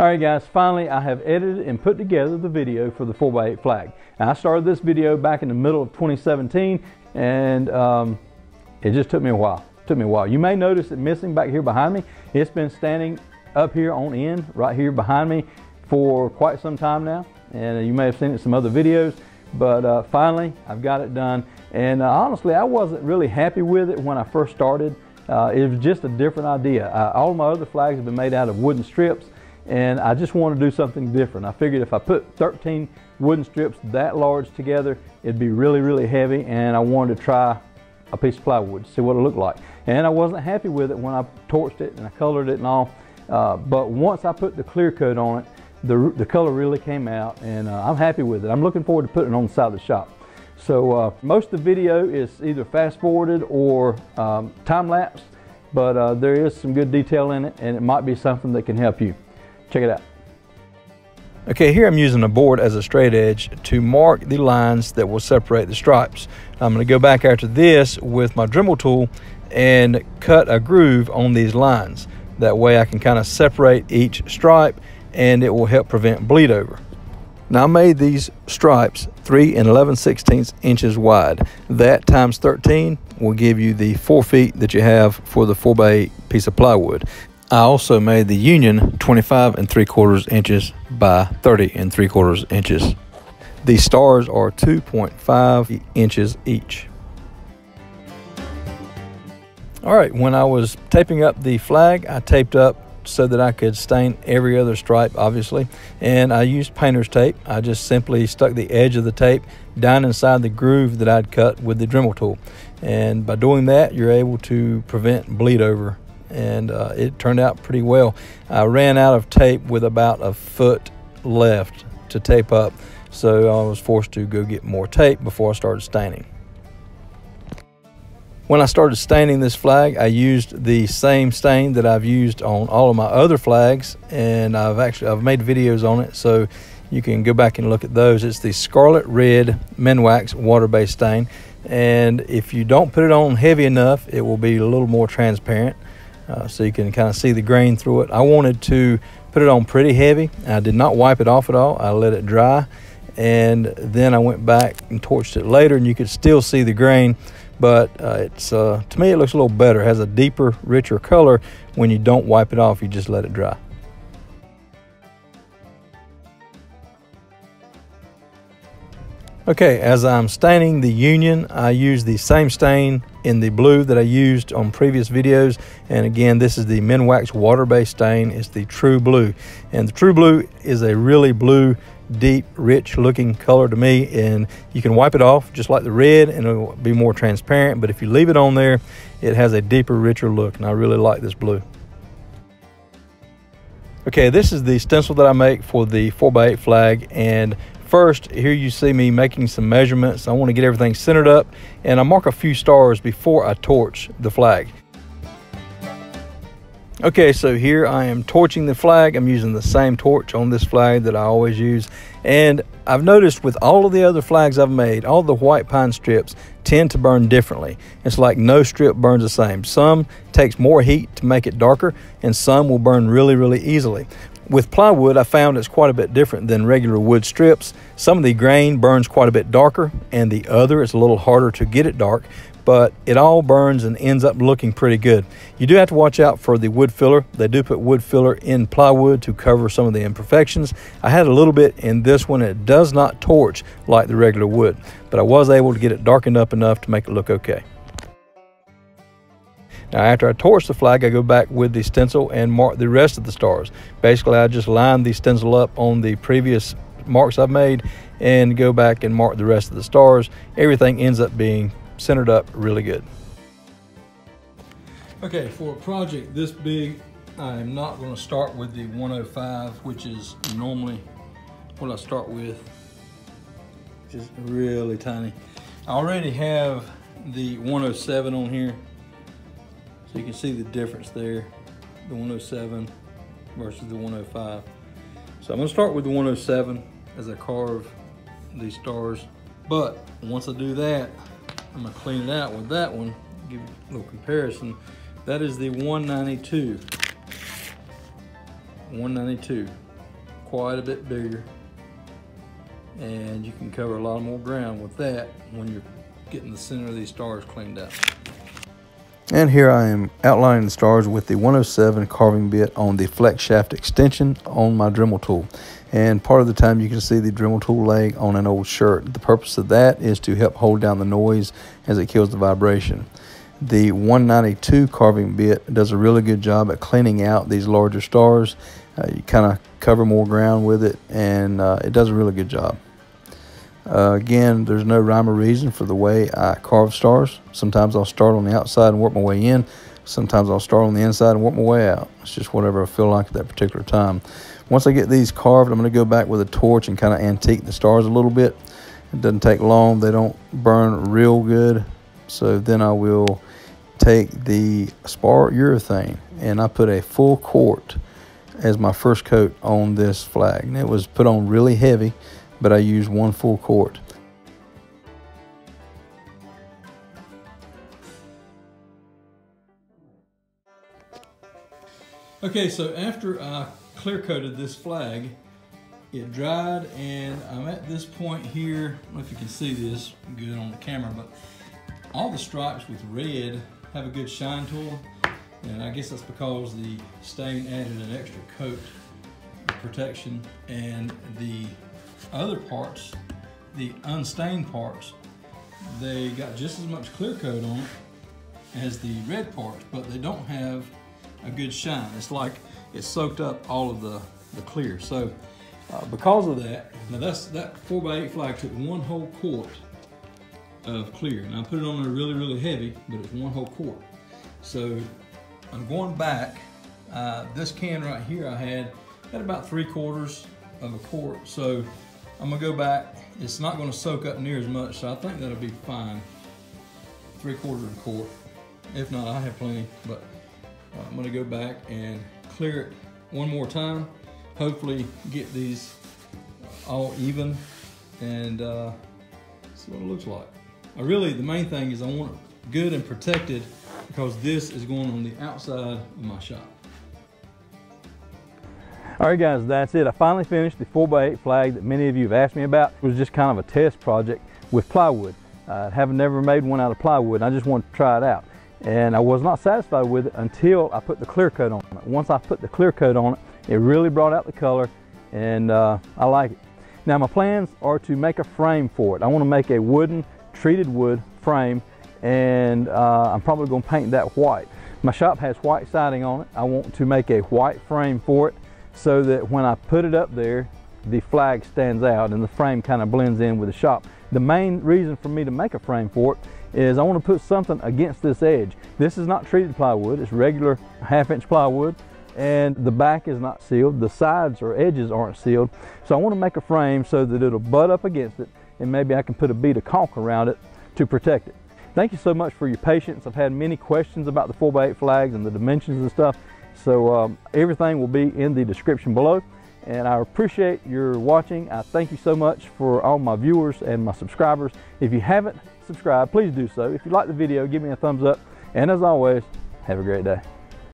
All right guys, finally I have edited and put together the video for the 4x8 flag. Now I started this video back in the middle of 2017 and it just took me a while. You may notice it missing back here behind me. It's been standing up here on end right here behind me for quite some time now, and you may have seen it in some other videos, but finally I've got it done. And honestly, I wasn't really happy with it when I first started. It was just a different idea. All my other flags have been made out of wooden strips, and I just wanted to do something different. I figured if I put 13 wooden strips that large together, it'd be really, really heavy, and I wanted to try a piece of plywood to see what it looked like. And I wasn't happy with it when I torched it and I colored it and all, but once I put the clear coat on it, the color really came out, and I'm happy with it. I'm looking forward to putting it on the side of the shop. So most of the video is either fast forwarded or time lapse, but there is some good detail in it, and it might be something that can help you. Check it out. Okay, here I'm using a board as a straight edge to mark the lines that will separate the stripes. I'm going to go back after this with my Dremel tool and cut a groove on these lines. That way I can kind of separate each stripe, and it will help prevent bleed over. Now I made these stripes 3 11/16 inches wide. That times 13 will give you the 4 feet that you have for the 4x8 piece of plywood. I also made the union 25 3/4 inches by 30 3/4 inches. The stars are 2.5 inches each. All right, when I was taping up the flag, I taped up so that I could stain every other stripe, obviously, and I used painter's tape. I just simply stuck the edge of the tape down inside the groove that I'd cut with the Dremel tool, and by doing that you're able to prevent bleed over, and it turned out pretty well. I ran out of tape with about a foot left to tape up, so I was forced to go get more tape before I started staining. When I started staining this flag, I used the same stain that I've used on all of my other flags, and I've made videos on it, so you can go back and look at those. It's the Scarlet Red Minwax water-based stain, and if you don't put it on heavy enough, it will be a little more transparent, so you can kind of see the grain through it. I wanted to put it on pretty heavy. I did not wipe it off at all. I let it dry, and then I went back and torched it later, and you could still see the grain. But to me it looks a little better. It has a deeper, richer color when you don't wipe it off, you just let it dry. Okay, as I'm staining the union, I use the same stain in the blue that I used on previous videos. And again, this is the Minwax water-based stain. It's the True Blue. And the True Blue is a really blue, deep, rich looking color to me, and you can wipe it off just like the red and it'll be more transparent, but if you leave it on there, it has a deeper, richer look, and I really like this blue. Okay, this is the stencil that I make for the 4x8 flag, and first here you see me making some measurements. I want to get everything centered up, and I mark a few stars before I torch the flag. Okay, so here I am torching the flag. I'm using the same torch on this flag that I always use. And I've noticed with all of the other flags I've made, all the white pine strips tend to burn differently. It's like no strip burns the same. Some takes more heat to make it darker, and some will burn really, really easily. With plywood, I found it's quite a bit different than regular wood strips. Some of the grain burns quite a bit darker, and the other is a little harder to get it dark, but it all burns and ends up looking pretty good. You do have to watch out for the wood filler. They do put wood filler in plywood to cover some of the imperfections. I had a little bit in this one. It does not torch like the regular wood, but I was able to get it darkened up enough to make it look okay. Now after I torch the flag, I go back with the stencil and mark the rest of the stars. Basically, I just line the stencil up on the previous marks I've made and go back and mark the rest of the stars. Everything ends up being centered up really good. Okay, for a project this big, I'm not going to start with the 105, which is normally what I start with, just really tiny. I already have the 107 on here, so you can see the difference there, the 107 versus the 105. So I'm going to start with the 107 as I carve these stars, but once I do that, I'm gonna clean it out with that one, give you a little comparison. That is the 192. 192. quite a bit bigger, and you can cover a lot more ground with that when you're getting the center of these stars cleaned out. And here I am outlining the stars with the 107 carving bit on the flex shaft extension on my Dremel tool. And part of the time you can see the Dremel tool leg on an old shirt. The purpose of that is to help hold down the noise as it kills the vibration. The 192 carving bit does a really good job at cleaning out these larger stars. You kind of cover more ground with it, and it does a really good job. Again, there's no rhyme or reason for the way I carve stars. Sometimes I'll start on the outside and work my way in. Sometimes I'll start on the inside and work my way out. It's just whatever I feel like at that particular time. Once I get these carved, I'm going to go back with a torch and kind of antique the stars a little bit. It doesn't take long. They don't burn real good. So then I will take the spar urethane and I put a full quart as my first coat on this flag. And it was put on really heavy, but I used 1 full quart. Okay, so after I clear coated this flag, it dried, and I'm at this point here. I don't know if you can see this good on the camera, but all the stripes with red have a good shine to them, and I guess that's because the stain added an extra coat of protection, and the other parts, the unstained parts, they got just as much clear coat on it as the red parts, but they don't have a good shine. It's like it soaked up all of the clear. So because of that, now that 4x8 flag took 1 whole quart of clear. And I put it on there really, really heavy, but it's 1 whole quart. So I'm going back. This can right here I had about 3/4 of a quart. So I'm gonna go back. It's not gonna soak up near as much, so I think that'll be fine. 3/4 of a quart. If not, I have plenty, but I'm gonna go back and clear it one more time. Hopefully get these all even and see what it looks like. The main thing is I want it good and protected because this is going on the outside of my shop. All right guys, that's it. I finally finished the 4x8 flag that many of you have asked me about. It was just kind of a test project with plywood. I have never made one out of plywood. I just wanted to try it out. And I was not satisfied with it until I put the clear coat on it. Once I put the clear coat on it, it really brought out the color, and I like it. Now my plans are to make a frame for it. I want to make a wooden, treated wood frame, and I'm probably going to paint that white. My shop has white siding on it. I want to make a white frame for it so that when I put it up there, the flag stands out and the frame kind of blends in with the shop. The main reason for me to make a frame for it is I want to put something against this edge. This is not treated plywood, it's regular 1/2 inch plywood, and the back is not sealed, the sides or edges aren't sealed. So I want to make a frame so that it'll butt up against it, and maybe I can put a bead of caulk around it to protect it. Thank you so much for your patience. I've had many questions about the 4x8 flags and the dimensions and stuff, so everything will be in the description below. And I appreciate your watching. I thank you so much for all my viewers and my subscribers. If you haven't subscribed, please do so. If you like the video, give me a thumbs up. And as always, have a great day.